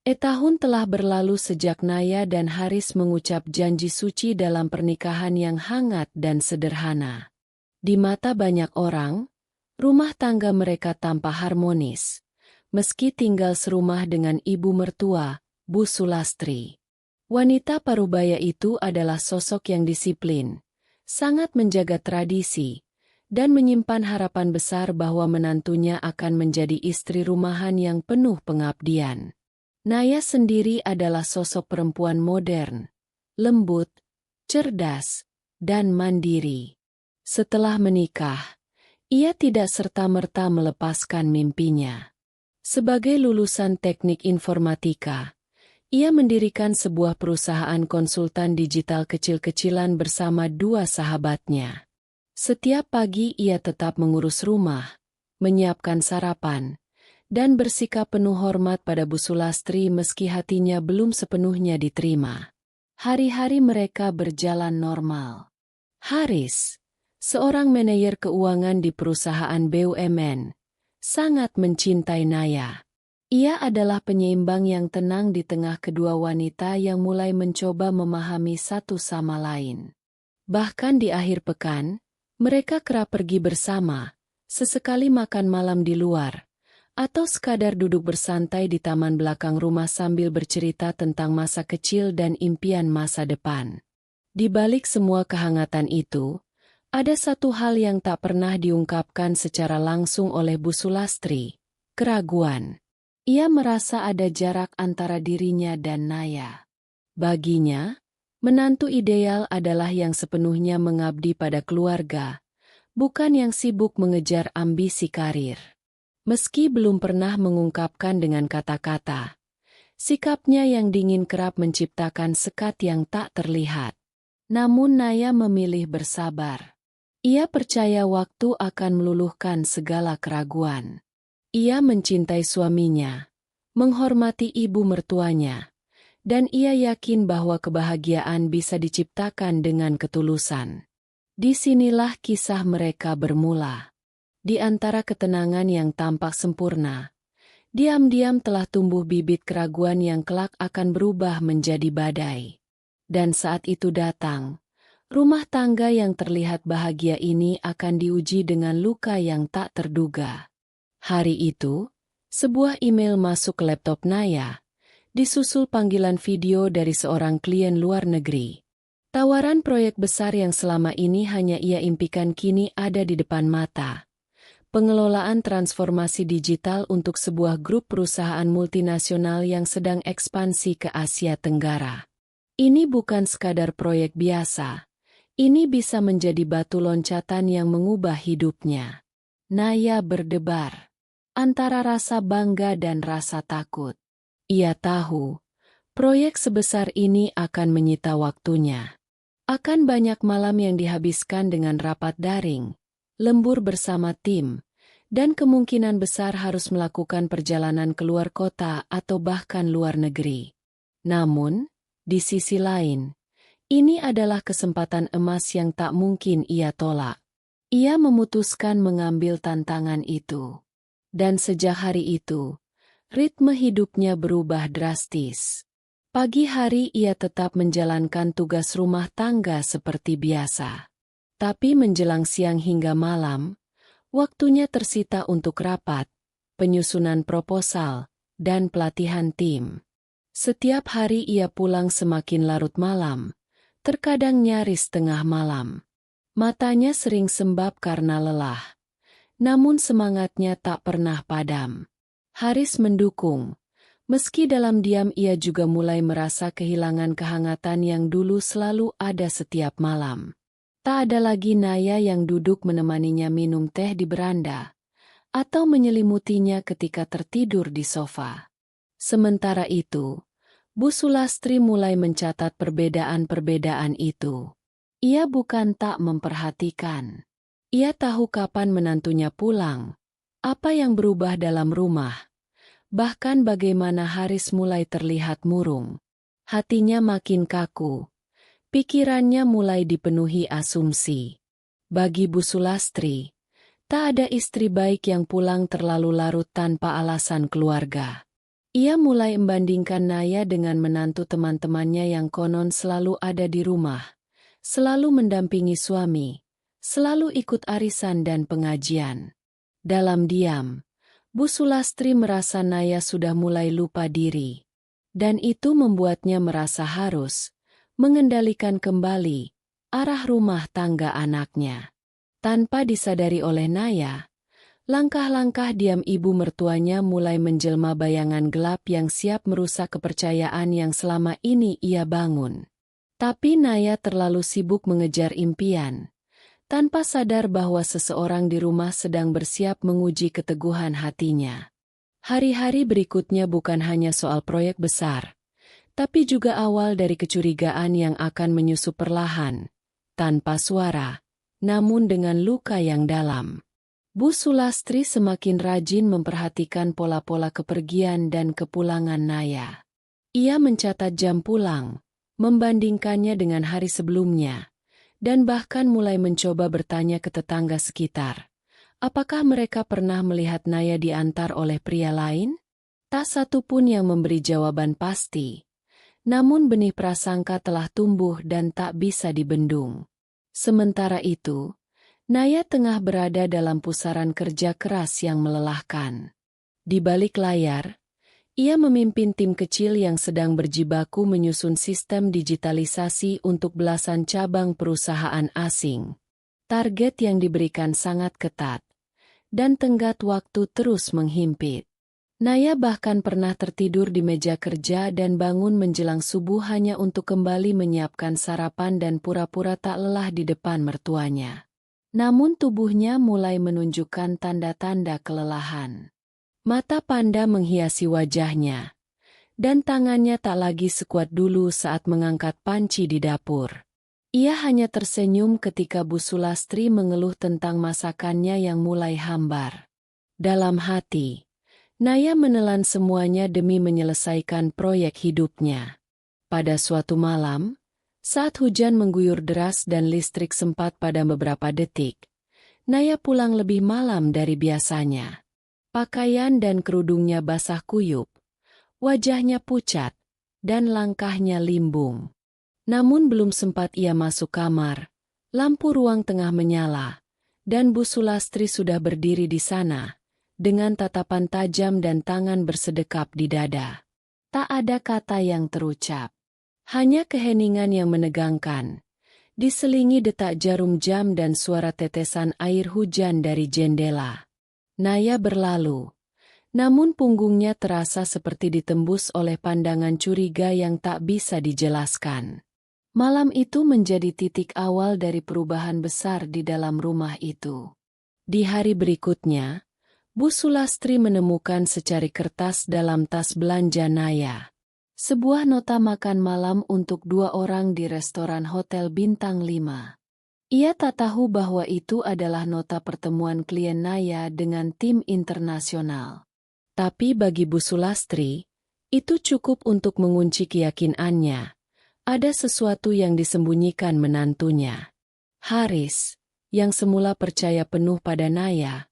Tahun telah berlalu sejak Naya dan Haris mengucap janji suci dalam pernikahan yang hangat dan sederhana. Di mata banyak orang, rumah tangga mereka tampak harmonis, meski tinggal serumah dengan ibu mertua, Bu Sulastri. Wanita parubaya itu adalah sosok yang disiplin, sangat menjaga tradisi, dan menyimpan harapan besar bahwa menantunya akan menjadi istri rumahan yang penuh pengabdian. Naya sendiri adalah sosok perempuan modern, lembut, cerdas, dan mandiri. Setelah menikah, ia tidak serta-merta melepaskan mimpinya. Sebagai lulusan teknik informatika, ia mendirikan sebuah perusahaan konsultan digital kecil-kecilan bersama dua sahabatnya. Setiap pagi ia tetap mengurus rumah, menyiapkan sarapan, dan bersikap penuh hormat pada Bu Sulastri meski hatinya belum sepenuhnya diterima. Hari-hari mereka berjalan normal. Haris, seorang manajer keuangan di perusahaan BUMN, sangat mencintai Naya. Ia adalah penyeimbang yang tenang di tengah kedua wanita yang mulai mencoba memahami satu sama lain. Bahkan di akhir pekan, mereka kerap pergi bersama, sesekali makan malam di luar, atau sekadar duduk bersantai di taman belakang rumah sambil bercerita tentang masa kecil dan impian masa depan. Di balik semua kehangatan itu, ada satu hal yang tak pernah diungkapkan secara langsung oleh Bu Sulastri, keraguan. Ia merasa ada jarak antara dirinya dan Naya. Baginya, menantu ideal adalah yang sepenuhnya mengabdi pada keluarga, bukan yang sibuk mengejar ambisi karir. Meski belum pernah mengungkapkan dengan kata-kata, sikapnya yang dingin kerap menciptakan sekat yang tak terlihat. Namun Naya memilih bersabar. Ia percaya waktu akan meluluhkan segala keraguan. Ia mencintai suaminya, menghormati ibu mertuanya, dan ia yakin bahwa kebahagiaan bisa diciptakan dengan ketulusan. Disinilah kisah mereka bermula. Di antara ketenangan yang tampak sempurna, diam-diam telah tumbuh bibit keraguan yang kelak akan berubah menjadi badai. Dan saat itu datang, rumah tangga yang terlihat bahagia ini akan diuji dengan luka yang tak terduga. Hari itu, sebuah email masuk ke laptop Naya, disusul panggilan video dari seorang klien luar negeri. Tawaran proyek besar yang selama ini hanya ia impikan kini ada di depan mata. Pengelolaan transformasi digital untuk sebuah grup perusahaan multinasional yang sedang ekspansi ke Asia Tenggara. Ini bukan sekadar proyek biasa. Ini bisa menjadi batu loncatan yang mengubah hidupnya. Naya berdebar antara rasa bangga dan rasa takut. Ia tahu, proyek sebesar ini akan menyita waktunya. Akan banyak malam yang dihabiskan dengan rapat daring, lembur bersama tim, dan kemungkinan besar harus melakukan perjalanan keluar kota atau bahkan luar negeri. Namun, di sisi lain, ini adalah kesempatan emas yang tak mungkin ia tolak. Ia memutuskan mengambil tantangan itu. Dan sejak hari itu, ritme hidupnya berubah drastis. Pagi hari ia tetap menjalankan tugas rumah tangga seperti biasa. Tapi menjelang siang hingga malam, waktunya tersita untuk rapat, penyusunan proposal, dan pelatihan tim. Setiap hari ia pulang semakin larut malam, terkadang nyaris tengah malam. Matanya sering sembab karena lelah. Namun semangatnya tak pernah padam. Haris mendukung. Meski dalam diam ia juga mulai merasa kehilangan kehangatan yang dulu selalu ada setiap malam. Tak ada lagi Naya yang duduk menemaninya minum teh di beranda, atau menyelimutinya ketika tertidur di sofa. Sementara itu, Bu Sulastri mulai mencatat perbedaan-perbedaan itu. Ia bukan tak memperhatikan. Ia tahu kapan menantunya pulang, apa yang berubah dalam rumah, bahkan bagaimana Haris mulai terlihat murung. Hatinya makin kaku. Pikirannya mulai dipenuhi asumsi. Bagi Bu Sulastri, tak ada istri baik yang pulang terlalu larut tanpa alasan keluarga. Ia mulai membandingkan Naya dengan menantu teman-temannya yang konon selalu ada di rumah, selalu mendampingi suami, selalu ikut arisan dan pengajian. Dalam diam, Bu Sulastri merasa Naya sudah mulai lupa diri. Dan itu membuatnya merasa harus mengendalikan kembali arah rumah tangga anaknya. Tanpa disadari oleh Naya, langkah-langkah diam ibu mertuanya mulai menjelma bayangan gelap yang siap merusak kepercayaan yang selama ini ia bangun. Tapi Naya terlalu sibuk mengejar impian, tanpa sadar bahwa seseorang di rumah sedang bersiap menguji keteguhan hatinya. Hari-hari berikutnya bukan hanya soal proyek besar, tapi juga awal dari kecurigaan yang akan menyusup perlahan, tanpa suara, namun dengan luka yang dalam. Bu Sulastri semakin rajin memperhatikan pola-pola kepergian dan kepulangan Naya. Ia mencatat jam pulang, membandingkannya dengan hari sebelumnya, dan bahkan mulai mencoba bertanya ke tetangga sekitar. Apakah mereka pernah melihat Naya diantar oleh pria lain? Tak satu pun yang memberi jawaban pasti. Namun benih prasangka telah tumbuh dan tak bisa dibendung. Sementara itu, Naya tengah berada dalam pusaran kerja keras yang melelahkan. Di balik layar, ia memimpin tim kecil yang sedang berjibaku menyusun sistem digitalisasi untuk belasan cabang perusahaan asing. Target yang diberikan sangat ketat, dan tenggat waktu terus menghimpit. Naya bahkan pernah tertidur di meja kerja dan bangun menjelang subuh hanya untuk kembali menyiapkan sarapan dan pura-pura tak lelah di depan mertuanya. Namun tubuhnya mulai menunjukkan tanda-tanda kelelahan. Mata panda menghiasi wajahnya, dan tangannya tak lagi sekuat dulu saat mengangkat panci di dapur. Ia hanya tersenyum ketika Bu Sulastri mengeluh tentang masakannya yang mulai hambar. Dalam hati, Naya menelan semuanya demi menyelesaikan proyek hidupnya. Pada suatu malam, saat hujan mengguyur deras dan listrik sempat padam beberapa detik, Naya pulang lebih malam dari biasanya. Pakaian dan kerudungnya basah kuyup, wajahnya pucat, dan langkahnya limbung. Namun belum sempat ia masuk kamar, lampu ruang tengah menyala, dan Bu Sulastri sudah berdiri di sana, dengan tatapan tajam dan tangan bersedekap di dada. Tak ada kata yang terucap. Hanya keheningan yang menegangkan, diselingi detak jarum jam dan suara tetesan air hujan dari jendela. Naya berlalu, namun punggungnya terasa seperti ditembus oleh pandangan curiga yang tak bisa dijelaskan. Malam itu menjadi titik awal dari perubahan besar di dalam rumah itu. Di hari berikutnya, Bu Sulastri menemukan secari kertas dalam tas belanja Naya. Sebuah nota makan malam untuk 2 orang di restoran hotel bintang 5. Ia tak tahu bahwa itu adalah nota pertemuan klien Naya dengan tim internasional. Tapi bagi Bu Sulastri, itu cukup untuk mengunci keyakinannya. Ada sesuatu yang disembunyikan menantunya. Haris, yang semula percaya penuh pada Naya,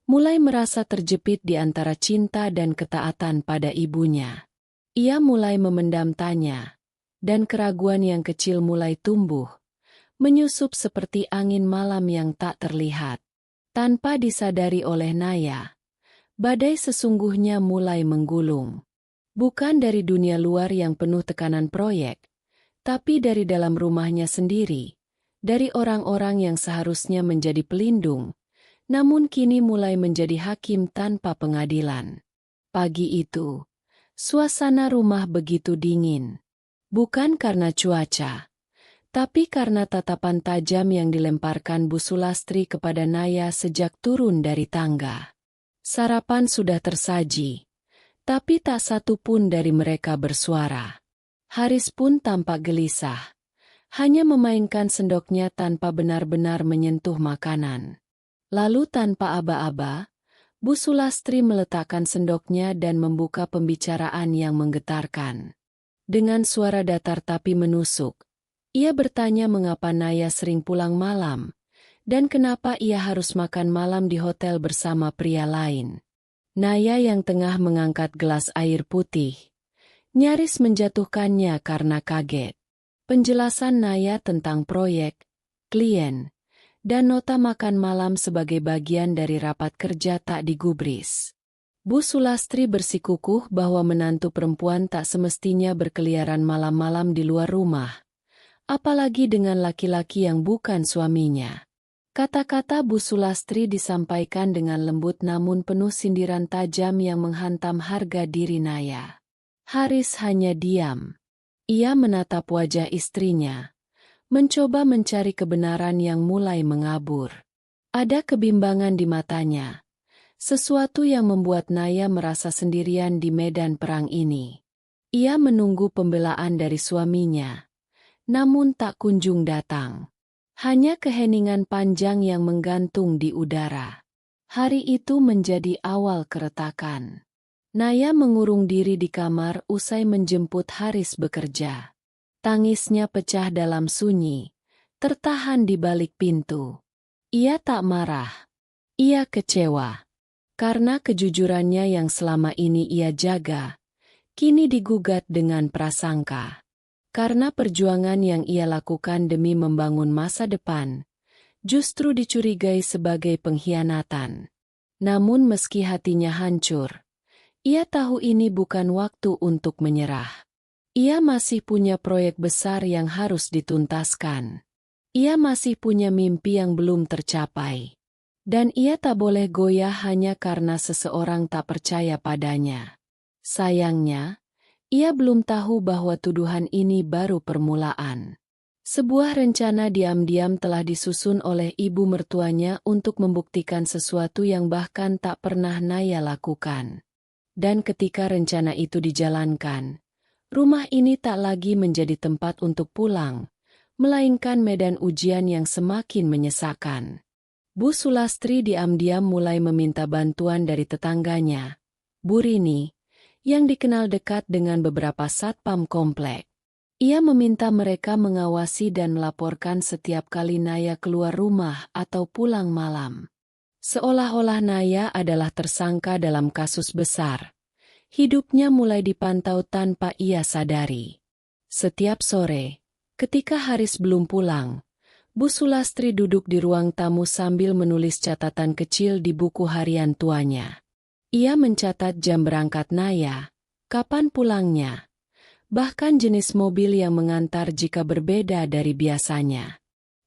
mulai merasa terjepit di antara cinta dan ketaatan pada ibunya. Ia mulai memendam tanya, dan keraguan yang kecil mulai tumbuh, menyusup seperti angin malam yang tak terlihat. Tanpa disadari oleh Naya, badai sesungguhnya mulai menggulung. Bukan dari dunia luar yang penuh tekanan proyek, tapi dari dalam rumahnya sendiri, dari orang-orang yang seharusnya menjadi pelindung, namun kini mulai menjadi hakim tanpa pengadilan. Pagi itu, suasana rumah begitu dingin. Bukan karena cuaca, tapi karena tatapan tajam yang dilemparkan Bu Sulastri kepada Naya sejak turun dari tangga. Sarapan sudah tersaji, tapi tak satu pun dari mereka bersuara. Haris pun tampak gelisah, hanya memainkan sendoknya tanpa benar-benar menyentuh makanan. Lalu tanpa aba-aba, Bu Sulastri meletakkan sendoknya dan membuka pembicaraan yang menggetarkan. Dengan suara datar tapi menusuk, ia bertanya mengapa Naya sering pulang malam, dan kenapa ia harus makan malam di hotel bersama pria lain. Naya yang tengah mengangkat gelas air putih, nyaris menjatuhkannya karena kaget. Penjelasan Naya tentang proyek, klien, dan nota makan malam sebagai bagian dari rapat kerja tak digubris. Bu Sulastri bersikukuh bahwa menantu perempuan tak semestinya berkeliaran malam-malam di luar rumah, apalagi dengan laki-laki yang bukan suaminya. Kata-kata Bu Sulastri disampaikan dengan lembut namun penuh sindiran tajam yang menghantam harga diri Naya. Haris hanya diam. Ia menatap wajah istrinya, mencoba mencari kebenaran yang mulai mengabur. Ada kebimbangan di matanya, sesuatu yang membuat Naya merasa sendirian di medan perang ini. Ia menunggu pembelaan dari suaminya, namun tak kunjung datang. Hanya keheningan panjang yang menggantung di udara. Hari itu menjadi awal keretakan. Naya mengurung diri di kamar usai menjemput Haris bekerja. Tangisnya pecah dalam sunyi, tertahan di balik pintu. Ia tak marah. Ia kecewa. Karena kejujurannya yang selama ini ia jaga, kini digugat dengan prasangka. Karena perjuangan yang ia lakukan demi membangun masa depan, justru dicurigai sebagai pengkhianatan. Namun meski hatinya hancur, ia tahu ini bukan waktu untuk menyerah. Ia masih punya proyek besar yang harus dituntaskan. Ia masih punya mimpi yang belum tercapai. Dan ia tak boleh goyah hanya karena seseorang tak percaya padanya. Sayangnya, ia belum tahu bahwa tuduhan ini baru permulaan. Sebuah rencana diam-diam telah disusun oleh ibu mertuanya untuk membuktikan sesuatu yang bahkan tak pernah Naya lakukan. Dan ketika rencana itu dijalankan, rumah ini tak lagi menjadi tempat untuk pulang, melainkan medan ujian yang semakin menyesakan. Bu Sulastri diam-diam mulai meminta bantuan dari tetangganya, Bu Rini, yang dikenal dekat dengan beberapa satpam komplek. Ia meminta mereka mengawasi dan melaporkan setiap kali Naya keluar rumah atau pulang malam. Seolah-olah Naya adalah tersangka dalam kasus besar. Hidupnya mulai dipantau tanpa ia sadari. Setiap sore, ketika Haris belum pulang, Bu Sulastri duduk di ruang tamu sambil menulis catatan kecil di buku harian tuanya. Ia mencatat jam berangkat Naya, kapan pulangnya, bahkan jenis mobil yang mengantar jika berbeda dari biasanya.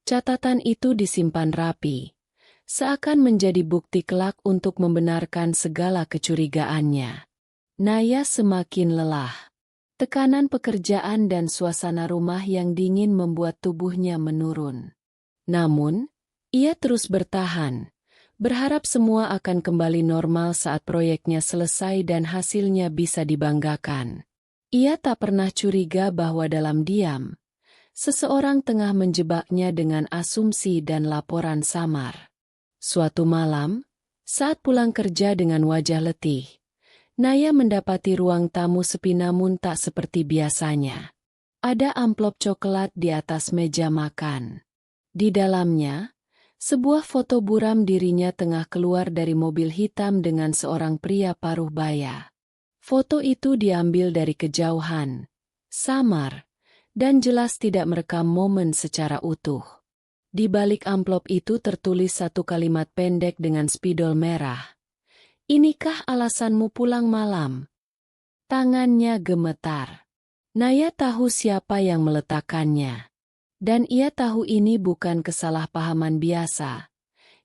Catatan itu disimpan rapi, seakan menjadi bukti kelak untuk membenarkan segala kecurigaannya. Naya semakin lelah. Tekanan pekerjaan dan suasana rumah yang dingin membuat tubuhnya menurun. Namun, ia terus bertahan, berharap semua akan kembali normal saat proyeknya selesai dan hasilnya bisa dibanggakan. Ia tak pernah curiga bahwa dalam diam, seseorang tengah menjebaknya dengan asumsi dan laporan samar. Suatu malam, saat pulang kerja dengan wajah letih, Naya mendapati ruang tamu sepi namun tak seperti biasanya. Ada amplop coklat di atas meja makan. Di dalamnya, sebuah foto buram dirinya tengah keluar dari mobil hitam dengan seorang pria paruh baya. Foto itu diambil dari kejauhan, samar, dan jelas tidak merekam momen secara utuh. Di balik amplop itu tertulis satu kalimat pendek dengan spidol merah. "Inikah alasanmu pulang malam?" Tangannya gemetar. Naya tahu siapa yang meletakkannya. Dan ia tahu ini bukan kesalahpahaman biasa.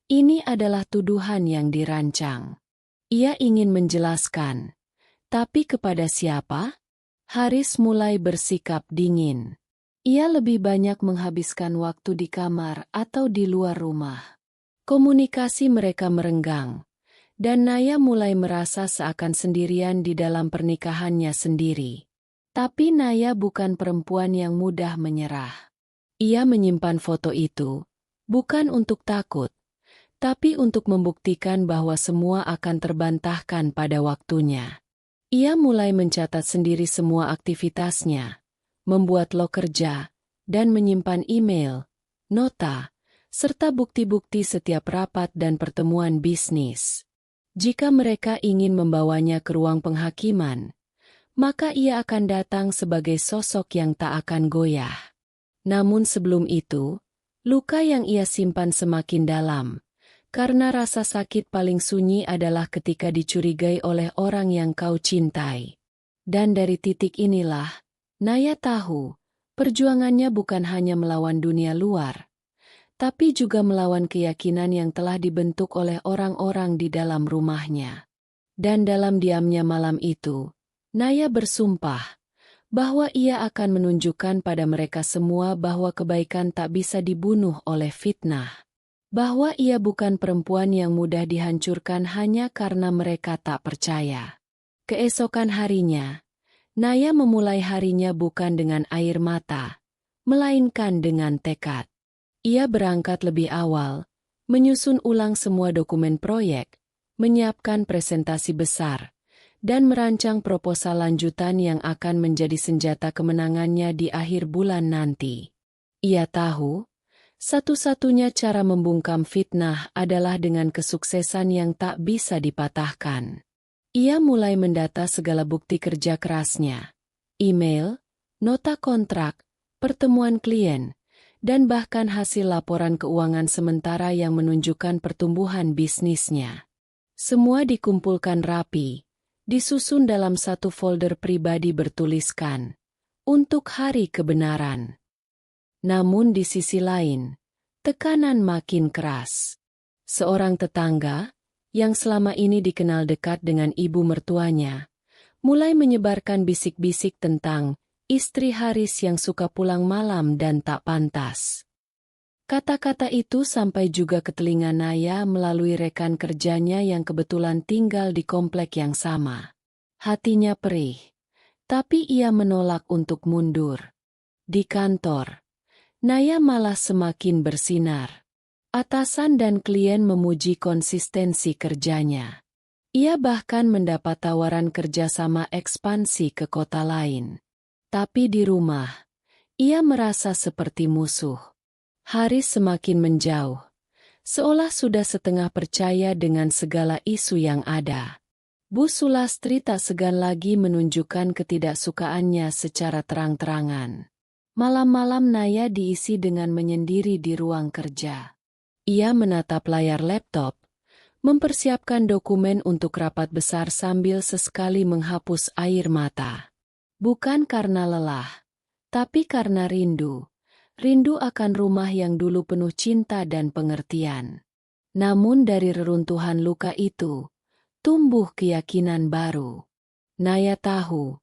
Ini adalah tuduhan yang dirancang. Ia ingin menjelaskan. Tapi kepada siapa? Haris mulai bersikap dingin. Ia lebih banyak menghabiskan waktu di kamar atau di luar rumah. Komunikasi mereka merenggang. Dan Naya mulai merasa seakan sendirian di dalam pernikahannya sendiri. Tapi Naya bukan perempuan yang mudah menyerah. Ia menyimpan foto itu, bukan untuk takut, tapi untuk membuktikan bahwa semua akan terbantahkan pada waktunya. Ia mulai mencatat sendiri semua aktivitasnya, membuat log kerja, dan menyimpan email, nota, serta bukti-bukti setiap rapat dan pertemuan bisnis. Jika mereka ingin membawanya ke ruang penghakiman, maka ia akan datang sebagai sosok yang tak akan goyah. Namun sebelum itu, luka yang ia simpan semakin dalam, karena rasa sakit paling sunyi adalah ketika dicurigai oleh orang yang kau cintai. Dan dari titik inilah, Naya tahu, perjuangannya bukan hanya melawan dunia luar, tapi juga melawan keyakinan yang telah dibentuk oleh orang-orang di dalam rumahnya. Dan dalam diamnya malam itu, Naya bersumpah bahwa ia akan menunjukkan pada mereka semua bahwa kebaikan tak bisa dibunuh oleh fitnah. Bahwa ia bukan perempuan yang mudah dihancurkan hanya karena mereka tak percaya. Keesokan harinya, Naya memulai harinya bukan dengan air mata, melainkan dengan tekad. Ia berangkat lebih awal, menyusun ulang semua dokumen proyek, menyiapkan presentasi besar, dan merancang proposal lanjutan yang akan menjadi senjata kemenangannya di akhir bulan nanti. Ia tahu, satu-satunya cara membungkam fitnah adalah dengan kesuksesan yang tak bisa dipatahkan. Ia mulai mendata segala bukti kerja kerasnya, email, nota kontrak, pertemuan klien, dan bahkan hasil laporan keuangan sementara yang menunjukkan pertumbuhan bisnisnya. Semua dikumpulkan rapi, disusun dalam satu folder pribadi bertuliskan, untuk hari kebenaran. Namun di sisi lain, tekanan makin keras. Seorang tetangga, yang selama ini dikenal dekat dengan ibu mertuanya, mulai menyebarkan bisik-bisik tentang istri Haris yang suka pulang malam dan tak pantas. Kata-kata itu sampai juga ke telinga Naya melalui rekan kerjanya yang kebetulan tinggal di komplek yang sama. Hatinya perih, tapi ia menolak untuk mundur. Di kantor, Naya malah semakin bersinar. Atasan dan klien memuji konsistensi kerjanya. Ia bahkan mendapat tawaran kerjasama ekspansi ke kota lain. Tapi di rumah, ia merasa seperti musuh. Haris semakin menjauh, seolah sudah setengah percaya dengan segala isu yang ada. Bu Sulastri tak segan lagi menunjukkan ketidaksukaannya secara terang-terangan. Malam-malam Naya diisi dengan menyendiri di ruang kerja. Ia menatap layar laptop, mempersiapkan dokumen untuk rapat besar sambil sesekali menghapus air mata. Bukan karena lelah, tapi karena rindu. Rindu akan rumah yang dulu penuh cinta dan pengertian. Namun dari reruntuhan luka itu, tumbuh keyakinan baru. Naya tahu,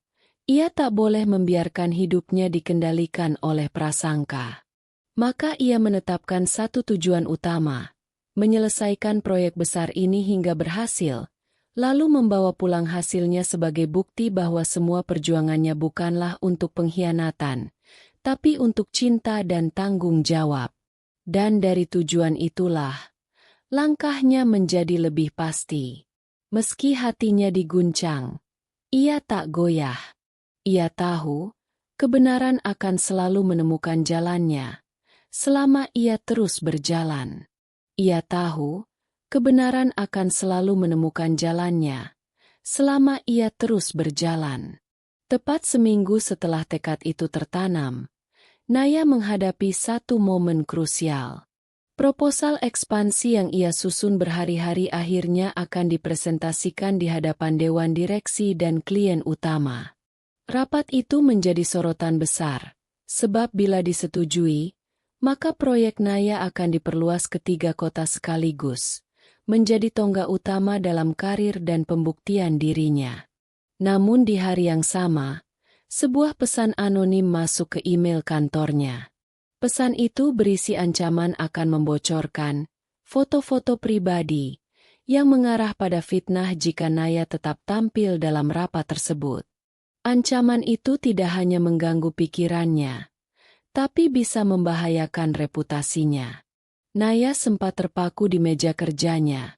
ia tak boleh membiarkan hidupnya dikendalikan oleh prasangka. Maka ia menetapkan satu tujuan utama, menyelesaikan proyek besar ini hingga berhasil, lalu membawa pulang hasilnya sebagai bukti bahwa semua perjuangannya bukanlah untuk pengkhianatan, tapi untuk cinta dan tanggung jawab. Dan dari tujuan itulah, langkahnya menjadi lebih pasti. Meski hatinya diguncang, ia tak goyah. Ia tahu, kebenaran akan selalu menemukan jalannya, selama ia terus berjalan. Ia tahu, kebenaran akan selalu menemukan jalannya, selama ia terus berjalan. Tepat seminggu setelah tekad itu tertanam, Naya menghadapi satu momen krusial. Proposal ekspansi yang ia susun berhari-hari akhirnya akan dipresentasikan di hadapan Dewan Direksi dan klien utama. Rapat itu menjadi sorotan besar, sebab bila disetujui, maka proyek Naya akan diperluas ke 3 kota sekaligus, menjadi tonggak utama dalam karir dan pembuktian dirinya. Namun di hari yang sama, sebuah pesan anonim masuk ke email kantornya. Pesan itu berisi ancaman akan membocorkan foto-foto pribadi yang mengarah pada fitnah jika Naya tetap tampil dalam rapat tersebut. Ancaman itu tidak hanya mengganggu pikirannya, tapi bisa membahayakan reputasinya. Naya sempat terpaku di meja kerjanya.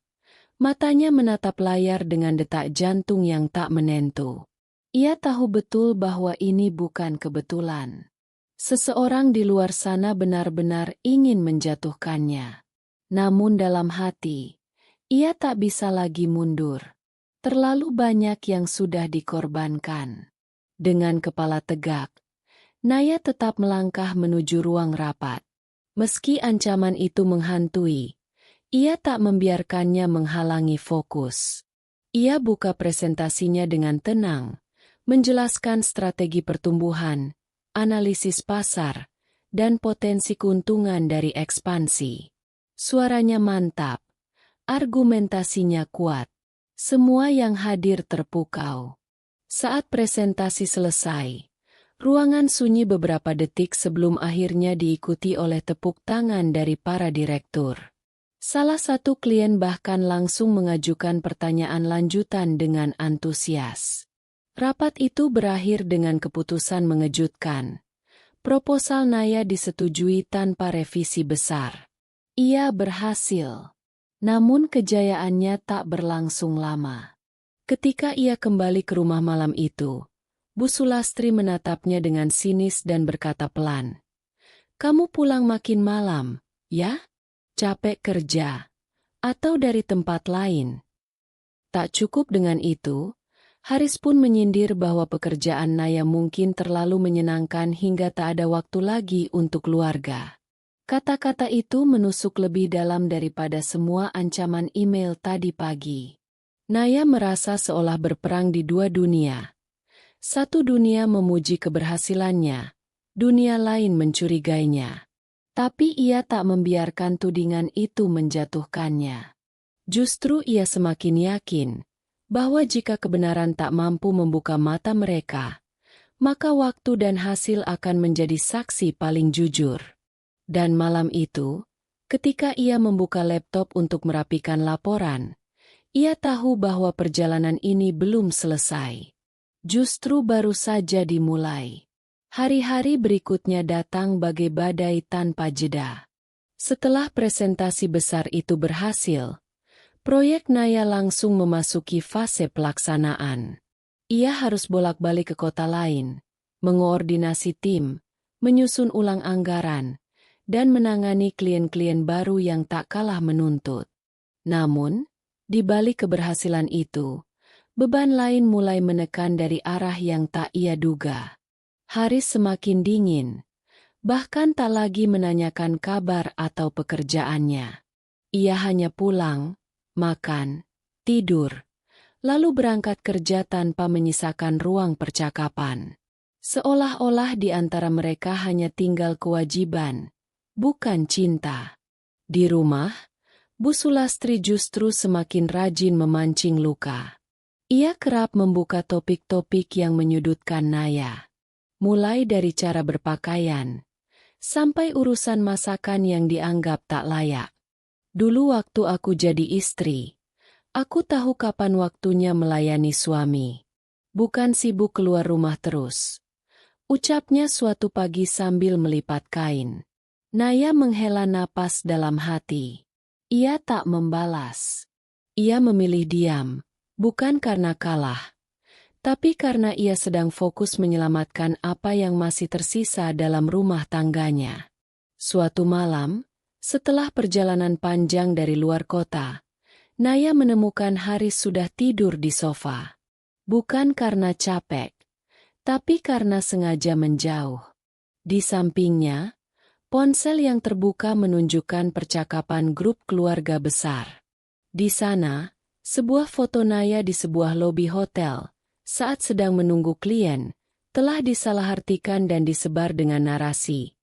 Matanya menatap layar dengan detak jantung yang tak menentu. Ia tahu betul bahwa ini bukan kebetulan. Seseorang di luar sana benar-benar ingin menjatuhkannya. Namun dalam hati, Ia tak bisa lagi mundur. Terlalu banyak yang sudah dikorbankan. Dengan kepala tegak, Naya tetap melangkah menuju ruang rapat. Meski ancaman itu menghantui, ia tak membiarkannya menghalangi fokus. Ia buka presentasinya dengan tenang, menjelaskan strategi pertumbuhan, analisis pasar, dan potensi keuntungan dari ekspansi. Suaranya mantap, argumentasinya kuat. Semua yang hadir terpukau. Saat presentasi selesai, ruangan sunyi beberapa detik sebelum akhirnya diikuti oleh tepuk tangan dari para direktur. Salah satu klien bahkan langsung mengajukan pertanyaan lanjutan dengan antusias. Rapat itu berakhir dengan keputusan mengejutkan. Proposal Naya disetujui tanpa revisi besar. Ia berhasil. Namun kejayaannya tak berlangsung lama. Ketika ia kembali ke rumah malam itu, Bu Sulastri menatapnya dengan sinis dan berkata pelan, "Kamu pulang makin malam, ya? Capek kerja? Atau dari tempat lain?" Tak cukup dengan itu, Haris pun menyindir bahwa pekerjaan Naya mungkin terlalu menyenangkan hingga tak ada waktu lagi untuk keluarga. Kata-kata itu menusuk lebih dalam daripada semua ancaman email tadi pagi. Naya merasa seolah berperang di dua dunia. Satu dunia memuji keberhasilannya, dunia lain mencurigainya. Tapi ia tak membiarkan tudingan itu menjatuhkannya. Justru ia semakin yakin bahwa jika kebenaran tak mampu membuka mata mereka, maka waktu dan hasil akan menjadi saksi paling jujur. Dan malam itu, ketika ia membuka laptop untuk merapikan laporan, ia tahu bahwa perjalanan ini belum selesai. Justru baru saja dimulai. Hari-hari berikutnya datang bagai badai tanpa jeda. Setelah presentasi besar itu berhasil, proyek Naya langsung memasuki fase pelaksanaan. Ia harus bolak-balik ke kota lain, mengoordinasi tim, menyusun ulang anggaran, dan menangani klien-klien baru yang tak kalah menuntut. Namun, di balik keberhasilan itu, beban lain mulai menekan dari arah yang tak ia duga. Haris semakin dingin, bahkan tak lagi menanyakan kabar atau pekerjaannya. Ia hanya pulang, makan, tidur, lalu berangkat kerja tanpa menyisakan ruang percakapan. Seolah-olah di antara mereka hanya tinggal kewajiban, bukan cinta. Di rumah, Bu Sulastri justru semakin rajin memancing luka. Ia kerap membuka topik-topik yang menyudutkan Naya. Mulai dari cara berpakaian, sampai urusan masakan yang dianggap tak layak. "Dulu waktu aku jadi istri, aku tahu kapan waktunya melayani suami. Bukan sibuk keluar rumah terus," ucapnya suatu pagi sambil melipat kain. Naya menghela napas dalam hati. Ia tak membalas. Ia memilih diam, bukan karena kalah, tapi karena ia sedang fokus menyelamatkan apa yang masih tersisa dalam rumah tangganya. Suatu malam, setelah perjalanan panjang dari luar kota, Naya menemukan Haris sudah tidur di sofa. Bukan karena capek, tapi karena sengaja menjauh. Di sampingnya, ponsel yang terbuka menunjukkan percakapan grup keluarga besar. Di sana, sebuah foto Naya di sebuah lobi hotel, saat sedang menunggu klien, telah disalahartikan dan disebar dengan narasi,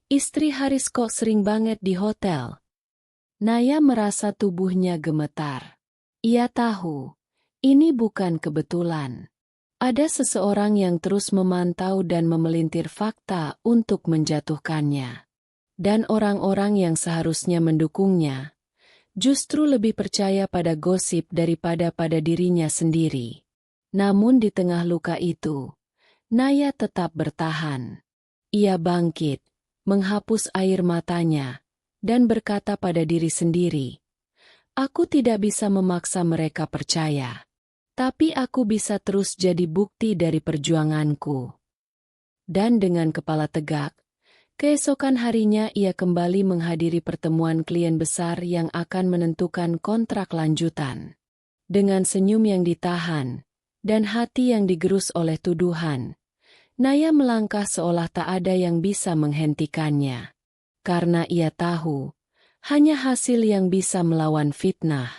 "Istri Haris kok sering banget di hotel." Naya merasa tubuhnya gemetar. Ia tahu, ini bukan kebetulan. Ada seseorang yang terus memantau dan memelintir fakta untuk menjatuhkannya. Dan orang-orang yang seharusnya mendukungnya, justru lebih percaya pada gosip daripada pada dirinya sendiri. Namun di tengah luka itu, Naya tetap bertahan. Ia bangkit, menghapus air matanya, dan berkata pada diri sendiri, "Aku tidak bisa memaksa mereka percaya. Tapi aku bisa terus jadi bukti dari perjuanganku." Dan dengan kepala tegak, Keesokan harinya ia kembali menghadiri pertemuan klien besar yang akan menentukan kontrak lanjutan. Dengan senyum yang ditahan, dan hati yang digerus oleh tuduhan, Naya melangkah seolah tak ada yang bisa menghentikannya. Karena ia tahu, hanya hasil yang bisa melawan fitnah.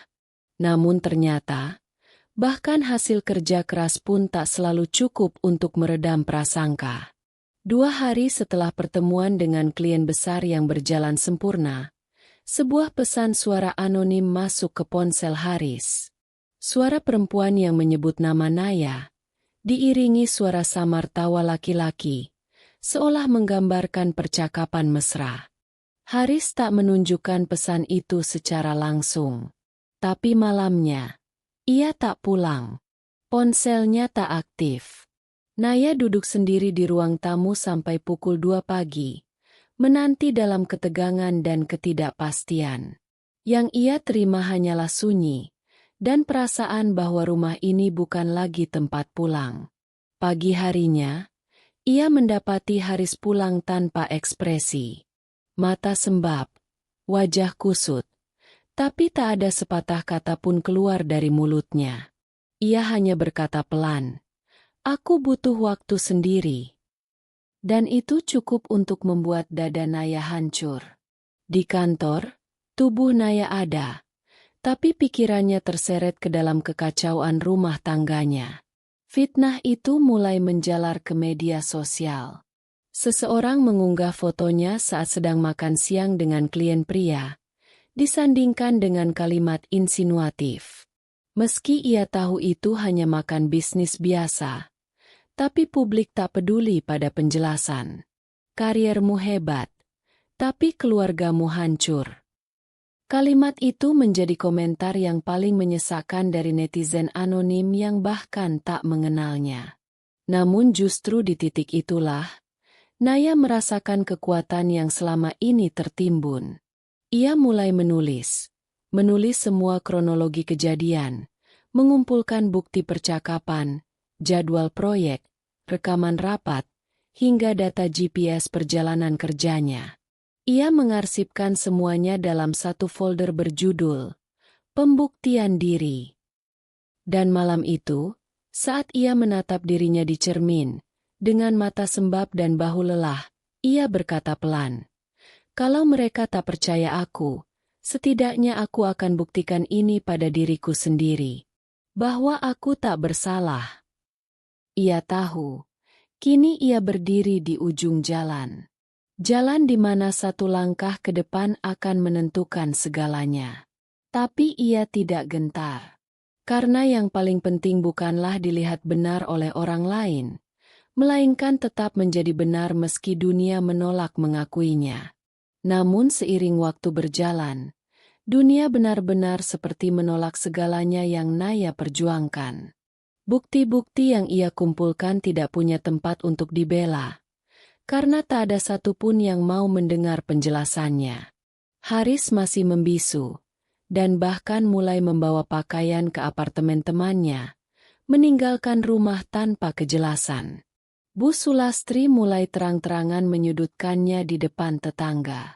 Namun ternyata, bahkan hasil kerja keras pun tak selalu cukup untuk meredam prasangka. 2 hari setelah pertemuan dengan klien besar yang berjalan sempurna, sebuah pesan suara anonim masuk ke ponsel Haris. Suara perempuan yang menyebut nama Naya, diiringi suara samar tawa laki-laki, seolah menggambarkan percakapan mesra. Haris tak menunjukkan pesan itu secara langsung. Tapi malamnya, ia tak pulang. Ponselnya tak aktif. Naya duduk sendiri di ruang tamu sampai pukul 2 pagi, menanti dalam ketegangan dan ketidakpastian. Yang ia terima hanyalah sunyi, dan perasaan bahwa rumah ini bukan lagi tempat pulang. Pagi harinya, ia mendapati Haris pulang tanpa ekspresi. Mata sembab, wajah kusut, tapi tak ada sepatah kata pun keluar dari mulutnya. Ia hanya berkata pelan, "Aku butuh waktu sendiri." Dan itu cukup untuk membuat dada Naya hancur. Di kantor, tubuh Naya ada, tapi pikirannya terseret ke dalam kekacauan rumah tangganya. Fitnah itu mulai menjalar ke media sosial. Seseorang mengunggah fotonya saat sedang makan siang dengan klien pria, disandingkan dengan kalimat insinuatif. Meski ia tahu itu hanya makan bisnis biasa, tapi publik tak peduli pada penjelasan. Kariermu hebat, tapi keluargamu hancur. Kalimat itu menjadi komentar yang paling menyesakkan dari netizen anonim yang bahkan tak mengenalnya. Namun justru di titik itulah, Naya merasakan kekuatan yang selama ini tertimbun. Ia mulai menulis semua kronologi kejadian, mengumpulkan bukti percakapan, jadwal proyek, rekaman rapat, hingga data GPS perjalanan kerjanya. Ia mengarsipkan semuanya dalam satu folder berjudul Pembuktian Diri. Dan malam itu, saat ia menatap dirinya di cermin, dengan mata sembab dan bahu lelah, ia berkata pelan, "Kalau mereka tak percaya aku, setidaknya aku akan buktikan ini pada diriku sendiri, bahwa aku tak bersalah." Ia tahu, kini ia berdiri di ujung jalan. Jalan di mana satu langkah ke depan akan menentukan segalanya. Tapi ia tidak gentar. Karena yang paling penting bukanlah dilihat benar oleh orang lain, melainkan tetap menjadi benar meski dunia menolak mengakuinya. Namun seiring waktu berjalan, dunia benar-benar seperti menolak segalanya yang Naya perjuangkan. Bukti-bukti yang ia kumpulkan tidak punya tempat untuk dibela, karena tak ada satupun yang mau mendengar penjelasannya. Haris masih membisu, dan bahkan mulai membawa pakaian ke apartemen temannya, meninggalkan rumah tanpa kejelasan. Bu Sulastri mulai terang-terangan menyudutkannya di depan tetangga.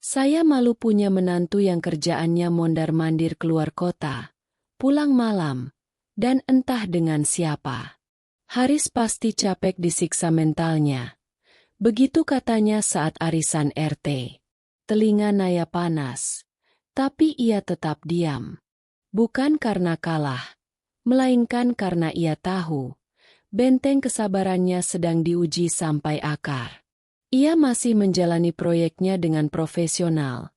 "Saya malu punya menantu yang kerjaannya mondar-mandir keluar kota, pulang malam, dan entah dengan siapa." Haris pasti capek disiksa mentalnya. Begitu katanya saat arisan RT. Telinga Naya panas, tapi ia tetap diam. Bukan karena kalah, melainkan karena ia tahu benteng kesabarannya sedang diuji sampai akar. Ia masih menjalani proyeknya dengan profesional,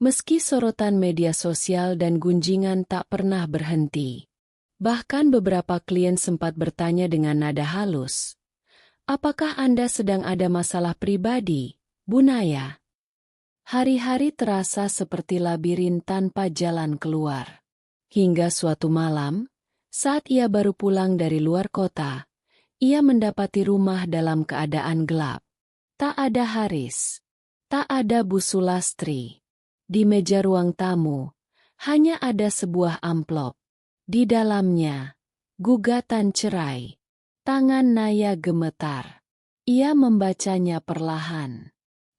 meski sorotan media sosial dan gunjingan tak pernah berhenti. Bahkan beberapa klien sempat bertanya dengan nada halus, "Apakah Anda sedang ada masalah pribadi, Bu Naya?" Hari-hari terasa seperti labirin tanpa jalan keluar. Hingga suatu malam, saat ia baru pulang dari luar kota, ia mendapati rumah dalam keadaan gelap. Tak ada Haris, tak ada Bu Sulastri. Di meja ruang tamu, hanya ada sebuah amplop. Di dalamnya, gugatan cerai. Tangan Naya gemetar. Ia membacanya perlahan.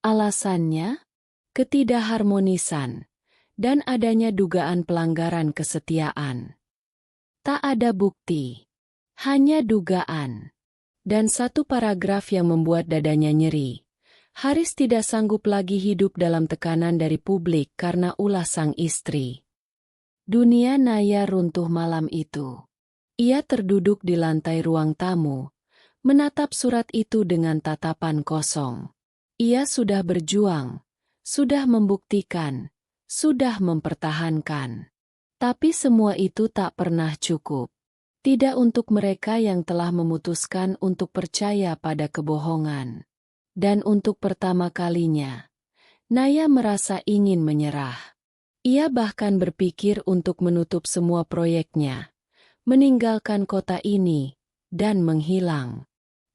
Alasannya? Ketidakharmonisan dan adanya dugaan pelanggaran kesetiaan. Tak ada bukti, hanya dugaan. Dan satu paragraf yang membuat dadanya nyeri. Haris tidak sanggup lagi hidup dalam tekanan dari publik karena ulah sang istri. Dunia Naya runtuh malam itu. Ia terduduk di lantai ruang tamu, menatap surat itu dengan tatapan kosong. Ia sudah berjuang, sudah membuktikan, sudah mempertahankan. Tapi semua itu tak pernah cukup. Tidak untuk mereka yang telah memutuskan untuk percaya pada kebohongan. Dan untuk pertama kalinya, Naya merasa ingin menyerah. Ia bahkan berpikir untuk menutup semua proyeknya, meninggalkan kota ini, dan menghilang.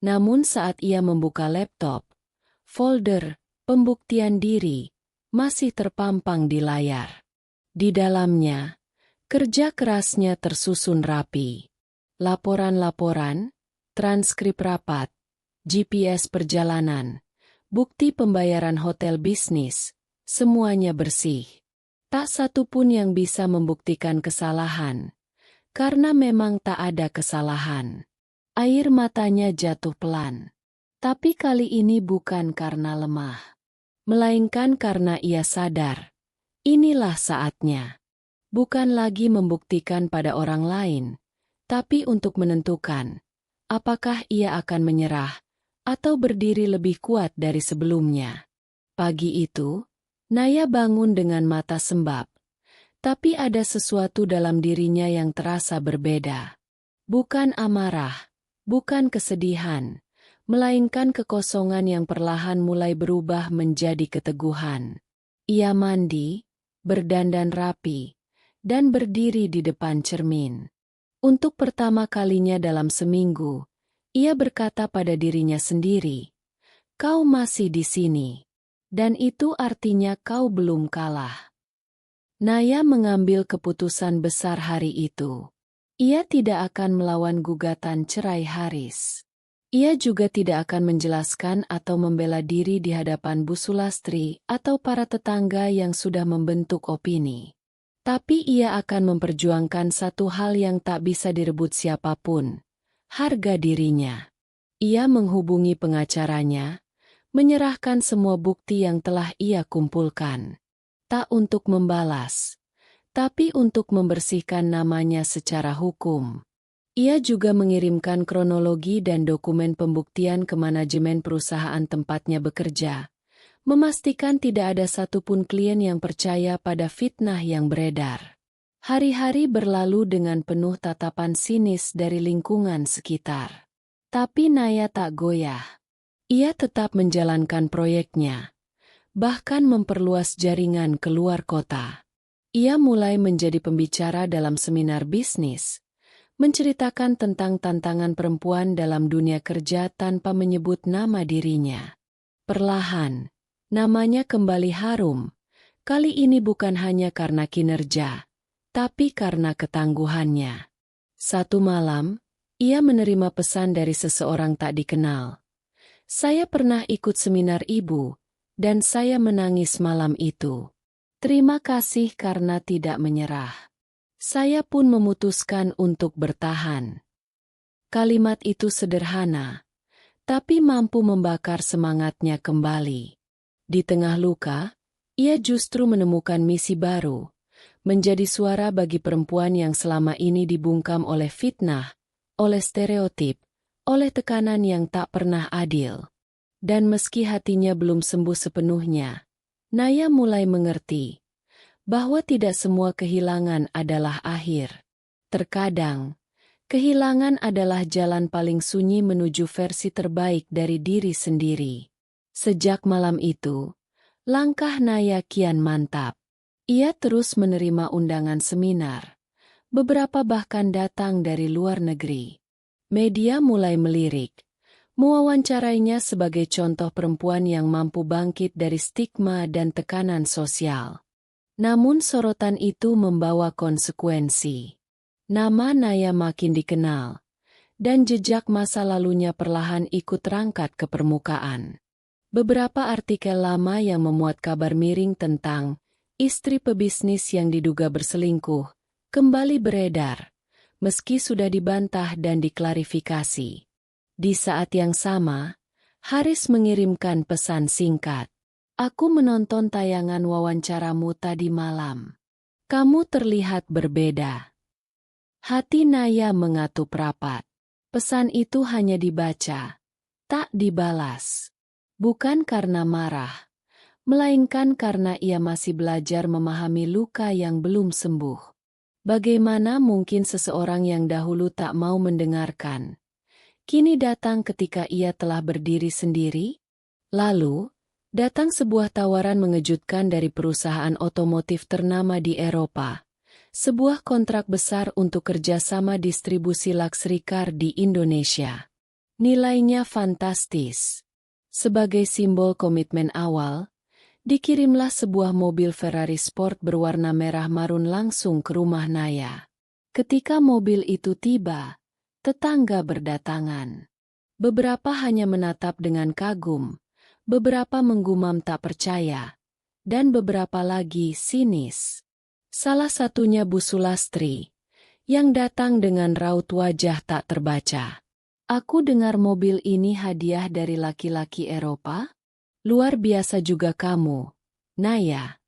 Namun saat ia membuka laptop, folder pembuktian diri masih terpampang di layar. Di dalamnya, kerja kerasnya tersusun rapi. Laporan-laporan, transkrip rapat, GPS perjalanan, bukti pembayaran hotel bisnis, semuanya bersih. Tak satu pun yang bisa membuktikan kesalahan, karena memang tak ada kesalahan. Air matanya jatuh pelan. Tapi kali ini bukan karena lemah, melainkan karena ia sadar. Inilah saatnya. Bukan lagi membuktikan pada orang lain, tapi untuk menentukan, apakah ia akan menyerah, atau berdiri lebih kuat dari sebelumnya. Pagi itu, Naya bangun dengan mata sembab. Tapi ada sesuatu dalam dirinya yang terasa berbeda. Bukan amarah, bukan kesedihan, melainkan kekosongan yang perlahan mulai berubah menjadi keteguhan. Ia mandi, berdandan rapi, dan berdiri di depan cermin. Untuk pertama kalinya dalam seminggu, ia berkata pada dirinya sendiri, "Kau masih di sini, dan itu artinya kau belum kalah." Naya mengambil keputusan besar hari itu. Ia tidak akan melawan gugatan cerai Haris. Ia juga tidak akan menjelaskan atau membela diri di hadapan Bu Sulastri atau para tetangga yang sudah membentuk opini. Tapi ia akan memperjuangkan satu hal yang tak bisa direbut siapapun, harga dirinya. Ia menghubungi pengacaranya, menyerahkan semua bukti yang telah ia kumpulkan. Tak untuk membalas, tapi untuk membersihkan namanya secara hukum. Ia juga mengirimkan kronologi dan dokumen pembuktian ke manajemen perusahaan tempatnya bekerja, memastikan tidak ada satupun klien yang percaya pada fitnah yang beredar. Hari-hari berlalu dengan penuh tatapan sinis dari lingkungan sekitar. Tapi Naya tak goyah. Ia tetap menjalankan proyeknya, bahkan memperluas jaringan keluar kota. Ia mulai menjadi pembicara dalam seminar bisnis, menceritakan tentang tantangan perempuan dalam dunia kerja tanpa menyebut nama dirinya. Perlahan, namanya kembali harum, kali ini bukan hanya karena kinerja, tapi karena ketangguhannya. Satu malam, ia menerima pesan dari seseorang tak dikenal. "Saya pernah ikut seminar ibu, dan saya menangis malam itu. Terima kasih karena tidak menyerah. Saya pun memutuskan untuk bertahan." Kalimat itu sederhana, tapi mampu membakar semangatnya kembali. Di tengah luka, ia justru menemukan misi baru, menjadi suara bagi perempuan yang selama ini dibungkam oleh fitnah, oleh stereotip, oleh tekanan yang tak pernah adil. Dan meski hatinya belum sembuh sepenuhnya, Naya mulai mengerti bahwa tidak semua kehilangan adalah akhir. Terkadang, kehilangan adalah jalan paling sunyi menuju versi terbaik dari diri sendiri. Sejak malam itu, langkah Naya kian mantap. Ia terus menerima undangan seminar. Beberapa bahkan datang dari luar negeri. Media mulai melirik, mewawancarainya sebagai contoh perempuan yang mampu bangkit dari stigma dan tekanan sosial. Namun sorotan itu membawa konsekuensi. Nama Naya makin dikenal, dan jejak masa lalunya perlahan ikut terangkat ke permukaan. Beberapa artikel lama yang memuat kabar miring tentang istri pebisnis yang diduga berselingkuh kembali beredar, meski sudah dibantah dan diklarifikasi. Di saat yang sama, Haris mengirimkan pesan singkat. Aku menonton tayangan wawancaramu tadi malam. Kamu terlihat berbeda. Hati Naya mengatup rapat. Pesan itu hanya dibaca, tak dibalas. Bukan karena marah, melainkan karena ia masih belajar memahami luka yang belum sembuh. Bagaimana mungkin seseorang yang dahulu tak mau mendengarkan, kini datang ketika ia telah berdiri sendiri? Lalu, datang sebuah tawaran mengejutkan dari perusahaan otomotif ternama di Eropa. Sebuah kontrak besar untuk kerjasama distribusi luxury car di Indonesia. Nilainya fantastis. Sebagai simbol komitmen awal, dikirimlah sebuah mobil Ferrari Sport berwarna merah marun langsung ke rumah Naya. Ketika mobil itu tiba, tetangga berdatangan. Beberapa hanya menatap dengan kagum, beberapa menggumam tak percaya, dan beberapa lagi sinis. Salah satunya Bu Sulastri, yang datang dengan raut wajah tak terbaca. Aku dengar mobil ini hadiah dari laki-laki Eropa? Luar biasa juga kamu, Naya.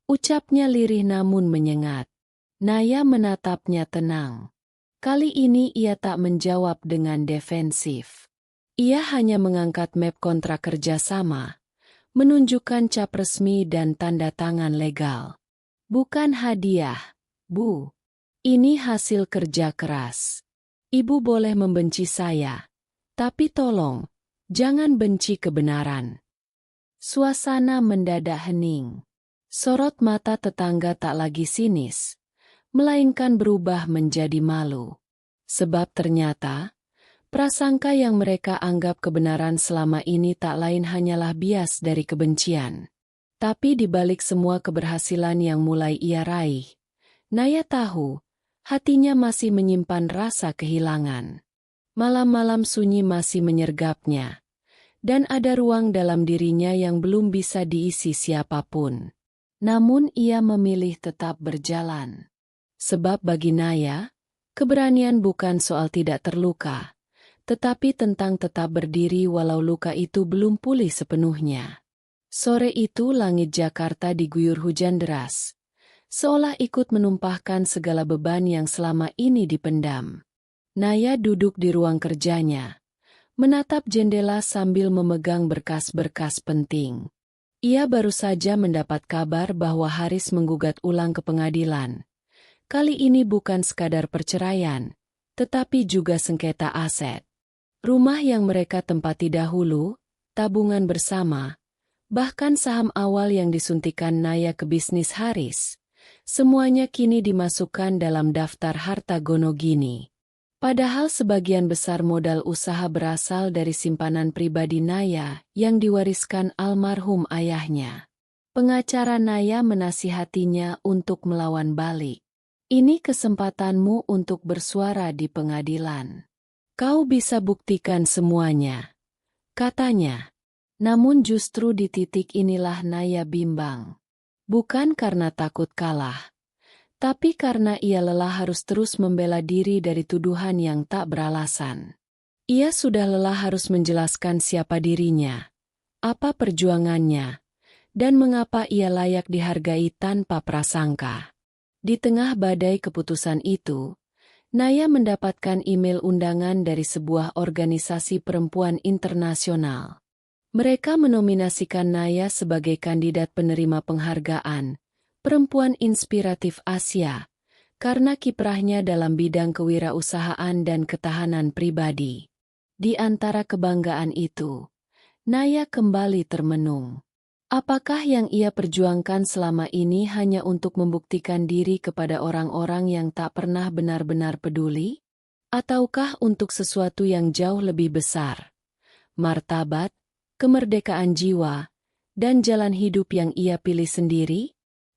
Ucapnya lirih namun menyengat. Naya menatapnya tenang. Kali ini ia tak menjawab dengan defensif. Ia hanya mengangkat map kontrak kerjasama, menunjukkan cap resmi dan tanda tangan legal. Bukan hadiah, Bu. Ini hasil kerja keras. Ibu boleh membenci saya, tapi tolong, jangan benci kebenaran. Suasana mendadak hening. Sorot mata tetangga tak lagi sinis, melainkan berubah menjadi malu. Sebab ternyata, prasangka yang mereka anggap kebenaran selama ini tak lain hanyalah bias dari kebencian. Tapi di balik semua keberhasilan yang mulai ia raih, Naya tahu, hatinya masih menyimpan rasa kehilangan. Malam-malam sunyi masih menyergapnya, dan ada ruang dalam dirinya yang belum bisa diisi siapapun. Namun ia memilih tetap berjalan. Sebab bagi Naya, keberanian bukan soal tidak terluka, tetapi tentang tetap berdiri walau luka itu belum pulih sepenuhnya. Sore itu langit Jakarta diguyur hujan deras, seolah ikut menumpahkan segala beban yang selama ini dipendam. Naya duduk di ruang kerjanya, menatap jendela sambil memegang berkas-berkas penting. Ia baru saja mendapat kabar bahwa Haris menggugat ulang ke pengadilan. Kali ini bukan sekadar perceraian, tetapi juga sengketa aset. Rumah yang mereka tempati dahulu, tabungan bersama, bahkan saham awal yang disuntikan Naya ke bisnis Haris, semuanya kini dimasukkan dalam daftar harta Gonogini. Padahal sebagian besar modal usaha berasal dari simpanan pribadi Naya yang diwariskan almarhum ayahnya. Pengacara Naya menasihatinya untuk melawan balik. Ini kesempatanmu untuk bersuara di pengadilan. Kau bisa buktikan semuanya, katanya. Namun justru di titik inilah Naya bimbang. Bukan karena takut kalah, tapi karena ia lelah harus terus membela diri dari tuduhan yang tak beralasan. Ia sudah lelah harus menjelaskan siapa dirinya, apa perjuangannya, dan mengapa ia layak dihargai tanpa prasangka. Di tengah badai keputusan itu, Naya mendapatkan email undangan dari sebuah organisasi perempuan internasional. Mereka menominasikan Naya sebagai kandidat penerima penghargaan Perempuan Inspiratif Asia karena kiprahnya dalam bidang kewirausahaan dan ketahanan pribadi. Di antara kebanggaan itu, Naya kembali termenung. Apakah yang ia perjuangkan selama ini hanya untuk membuktikan diri kepada orang-orang yang tak pernah benar-benar peduli? Ataukah untuk sesuatu yang jauh lebih besar? Martabat, kemerdekaan jiwa, dan jalan hidup yang ia pilih sendiri?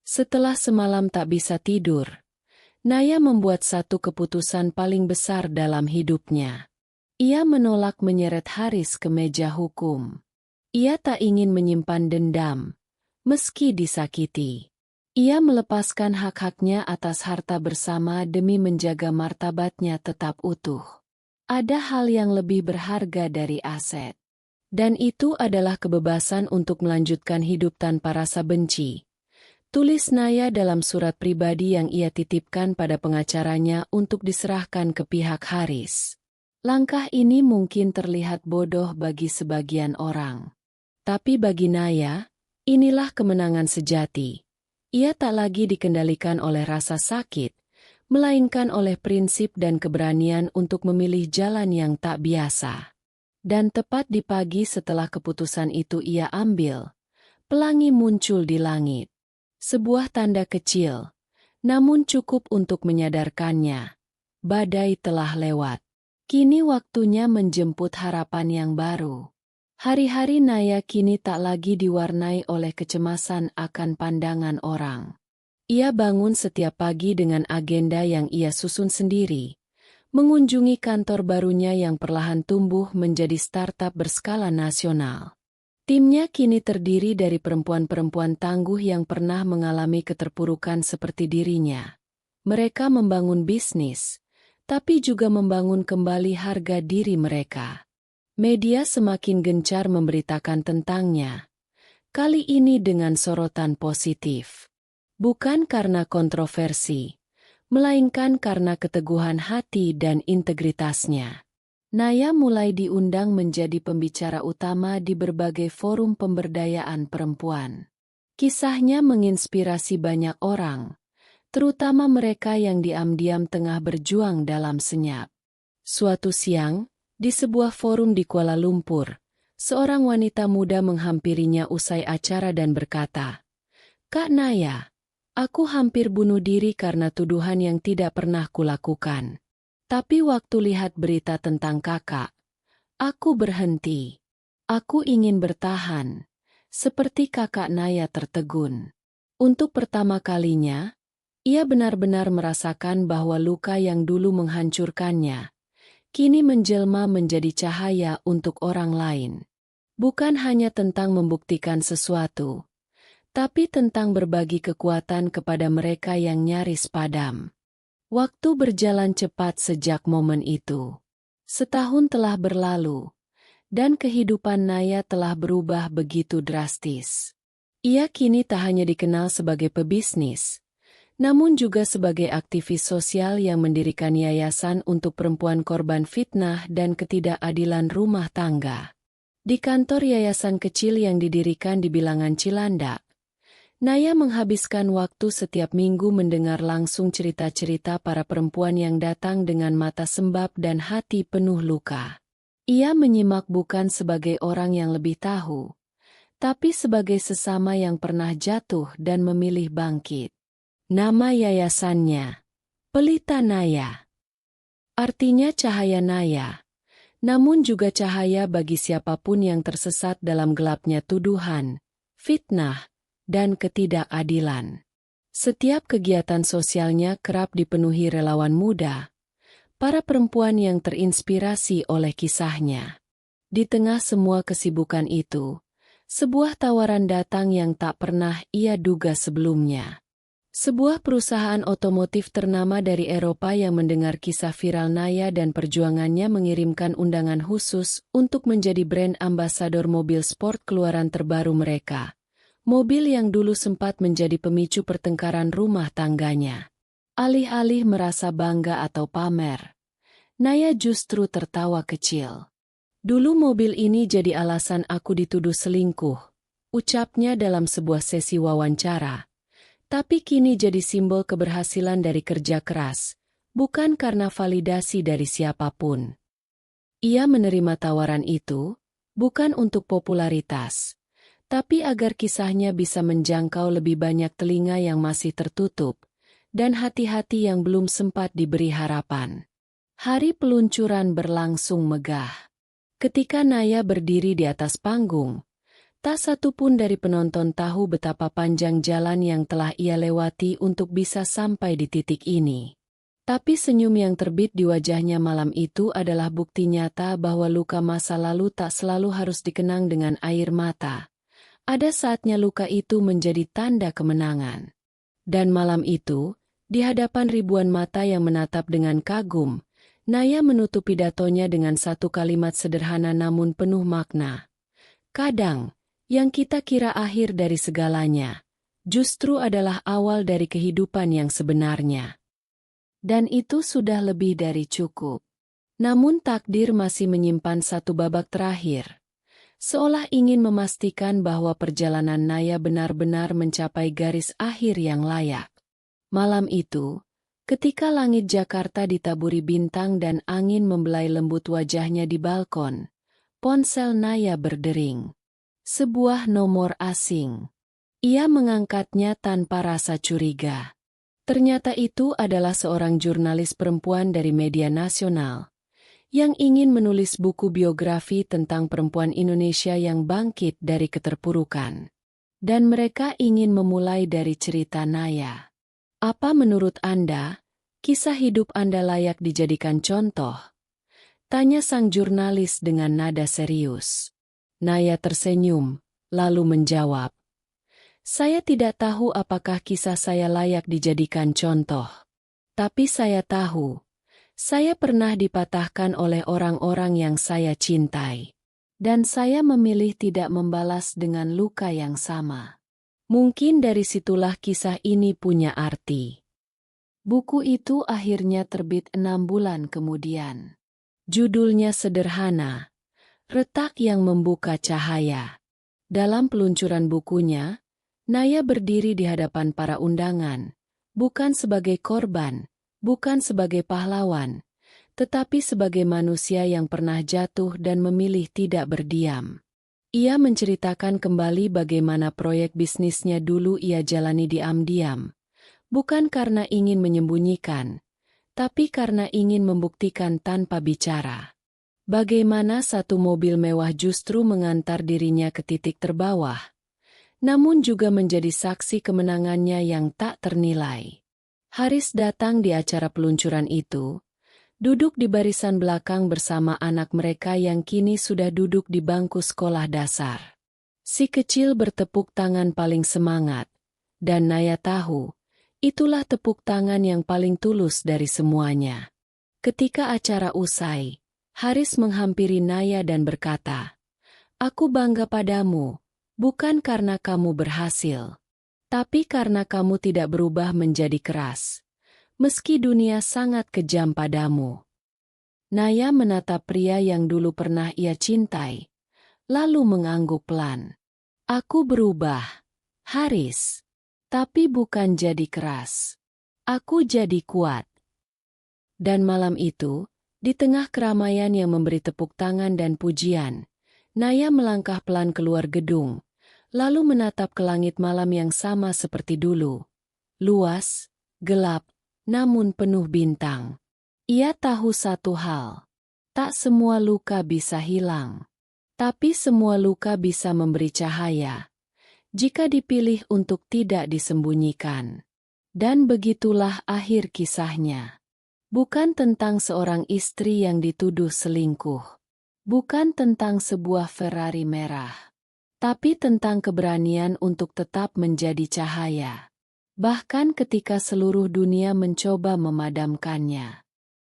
Setelah semalam tak bisa tidur, Naya membuat satu keputusan paling besar dalam hidupnya. Ia menolak menyeret Haris ke meja hukum. Ia tak ingin menyimpan dendam, meski disakiti. Ia melepaskan hak-haknya atas harta bersama demi menjaga martabatnya tetap utuh. Ada hal yang lebih berharga dari aset. Dan itu adalah kebebasan untuk melanjutkan hidup tanpa rasa benci. Tulis Naya dalam surat pribadi yang ia titipkan pada pengacaranya untuk diserahkan ke pihak Haris. Langkah ini mungkin terlihat bodoh bagi sebagian orang. Tapi bagi Naya, inilah kemenangan sejati. Ia tak lagi dikendalikan oleh rasa sakit, melainkan oleh prinsip dan keberanian untuk memilih jalan yang tak biasa. Dan tepat di pagi setelah keputusan itu ia ambil, pelangi muncul di langit. Sebuah tanda kecil, namun cukup untuk menyadarkannya. Badai telah lewat. Kini waktunya menjemput harapan yang baru. Hari-hari Naya kini tak lagi diwarnai oleh kecemasan akan pandangan orang. Ia bangun setiap pagi dengan agenda yang ia susun sendiri, mengunjungi kantor barunya yang perlahan tumbuh menjadi startup berskala nasional. Timnya kini terdiri dari perempuan-perempuan tangguh yang pernah mengalami keterpurukan seperti dirinya. Mereka membangun bisnis, tapi juga membangun kembali harga diri mereka. Media semakin gencar memberitakan tentangnya, kali ini dengan sorotan positif. Bukan karena kontroversi, melainkan karena keteguhan hati dan integritasnya. Naya mulai diundang menjadi pembicara utama di berbagai forum pemberdayaan perempuan. Kisahnya menginspirasi banyak orang, terutama mereka yang diam-diam tengah berjuang dalam senyap. Suatu siang, di sebuah forum di Kuala Lumpur, seorang wanita muda menghampirinya usai acara dan berkata, "Kak Naya, aku hampir bunuh diri karena tuduhan yang tidak pernah kulakukan. Tapi waktu lihat berita tentang kakak, aku berhenti. Aku ingin bertahan." Seperti kakak Naya tertegun. Untuk pertama kalinya, ia benar-benar merasakan bahwa luka yang dulu menghancurkannya kini menjelma menjadi cahaya untuk orang lain. Bukan hanya tentang membuktikan sesuatu, tapi tentang berbagi kekuatan kepada mereka yang nyaris padam. Waktu berjalan cepat sejak momen itu. Setahun telah berlalu, dan kehidupan Naya telah berubah begitu drastis. Ia kini tak hanya dikenal sebagai pebisnis, namun juga sebagai aktivis sosial yang mendirikan yayasan untuk perempuan korban fitnah dan ketidakadilan rumah tangga. Di kantor yayasan kecil yang didirikan di bilangan Cilandak, Naya menghabiskan waktu setiap minggu mendengar langsung cerita-cerita para perempuan yang datang dengan mata sembab dan hati penuh luka. Ia menyimak bukan sebagai orang yang lebih tahu, tapi sebagai sesama yang pernah jatuh dan memilih bangkit. Nama yayasannya, Pelita Naya. Artinya cahaya Naya, namun juga cahaya bagi siapapun yang tersesat dalam gelapnya tuduhan, fitnah, dan ketidakadilan. Setiap kegiatan sosialnya kerap dipenuhi relawan muda, para perempuan yang terinspirasi oleh kisahnya. Di tengah semua kesibukan itu, sebuah tawaran datang yang tak pernah ia duga sebelumnya. Sebuah perusahaan otomotif ternama dari Eropa yang mendengar kisah viral Naya dan perjuangannya mengirimkan undangan khusus untuk menjadi brand ambasador mobil sport keluaran terbaru mereka. Mobil yang dulu sempat menjadi pemicu pertengkaran rumah tangganya. Alih-alih merasa bangga atau pamer, Naya justru tertawa kecil. "Dulu mobil ini jadi alasan aku dituduh selingkuh," ucapnya dalam sebuah sesi wawancara. "Tapi kini jadi simbol keberhasilan dari kerja keras, bukan karena validasi dari siapapun." Ia menerima tawaran itu, bukan untuk popularitas, tapi agar kisahnya bisa menjangkau lebih banyak telinga yang masih tertutup, dan hati-hati yang belum sempat diberi harapan. Hari peluncuran berlangsung megah. Ketika Naya berdiri di atas panggung, tak satu pun dari penonton tahu betapa panjang jalan yang telah ia lewati untuk bisa sampai di titik ini. Tapi senyum yang terbit di wajahnya malam itu adalah bukti nyata bahwa luka masa lalu tak selalu harus dikenang dengan air mata. Ada saatnya luka itu menjadi tanda kemenangan. Dan malam itu, di hadapan ribuan mata yang menatap dengan kagum, Naya menutup pidatonya dengan satu kalimat sederhana namun penuh makna. Kadang, yang kita kira akhir dari segalanya, justru adalah awal dari kehidupan yang sebenarnya. Dan itu sudah lebih dari cukup. Namun takdir masih menyimpan satu babak terakhir. Seolah ingin memastikan bahwa perjalanan Naya benar-benar mencapai garis akhir yang layak. Malam itu, ketika langit Jakarta ditaburi bintang dan angin membelai lembut wajahnya di balkon, ponsel Naya berdering. Sebuah nomor asing. Ia mengangkatnya tanpa rasa curiga. Ternyata itu adalah seorang jurnalis perempuan dari media nasional yang ingin menulis buku biografi tentang perempuan Indonesia yang bangkit dari keterpurukan. Dan mereka ingin memulai dari cerita Naya. Apa menurut Anda, kisah hidup Anda layak dijadikan contoh? Tanya sang jurnalis dengan nada serius. Naya tersenyum, lalu menjawab. Saya tidak tahu apakah kisah saya layak dijadikan contoh. Tapi saya tahu, saya pernah dipatahkan oleh orang-orang yang saya cintai. Dan saya memilih tidak membalas dengan luka yang sama. Mungkin dari situlah kisah ini punya arti. Buku itu akhirnya terbit 6 bulan kemudian. Judulnya sederhana, Retak yang Membuka Cahaya. Dalam peluncuran bukunya, Naya berdiri di hadapan para undangan, bukan sebagai korban, bukan sebagai pahlawan, tetapi sebagai manusia yang pernah jatuh dan memilih tidak berdiam. Ia menceritakan kembali bagaimana proyek bisnisnya dulu ia jalani diam-diam, bukan karena ingin menyembunyikan, tapi karena ingin membuktikan tanpa bicara. Bagaimana satu mobil mewah justru mengantar dirinya ke titik terbawah, namun juga menjadi saksi kemenangannya yang tak ternilai. Haris datang di acara peluncuran itu, duduk di barisan belakang bersama anak mereka yang kini sudah duduk di bangku sekolah dasar. Si kecil bertepuk tangan paling semangat, dan Naya tahu, itulah tepuk tangan yang paling tulus dari semuanya. Ketika acara usai, Haris menghampiri Naya dan berkata, "Aku bangga padamu. Bukan karena kamu berhasil, tapi karena kamu tidak berubah menjadi keras, meski dunia sangat kejam padamu." Naya menatap pria yang dulu pernah ia cintai, lalu mengangguk pelan. "Aku berubah, Haris. Tapi bukan jadi keras. Aku jadi kuat." Dan malam itu, di tengah keramaian yang memberi tepuk tangan dan pujian, Naya melangkah pelan keluar gedung, lalu menatap ke langit malam yang sama seperti dulu. Luas, gelap, namun penuh bintang. Ia tahu satu hal. Tak semua luka bisa hilang. Tapi semua luka bisa memberi cahaya, jika dipilih untuk tidak disembunyikan. Dan begitulah akhir kisahnya. Bukan tentang seorang istri yang dituduh selingkuh. Bukan tentang sebuah Ferrari merah. Tapi tentang keberanian untuk tetap menjadi cahaya. Bahkan ketika seluruh dunia mencoba memadamkannya.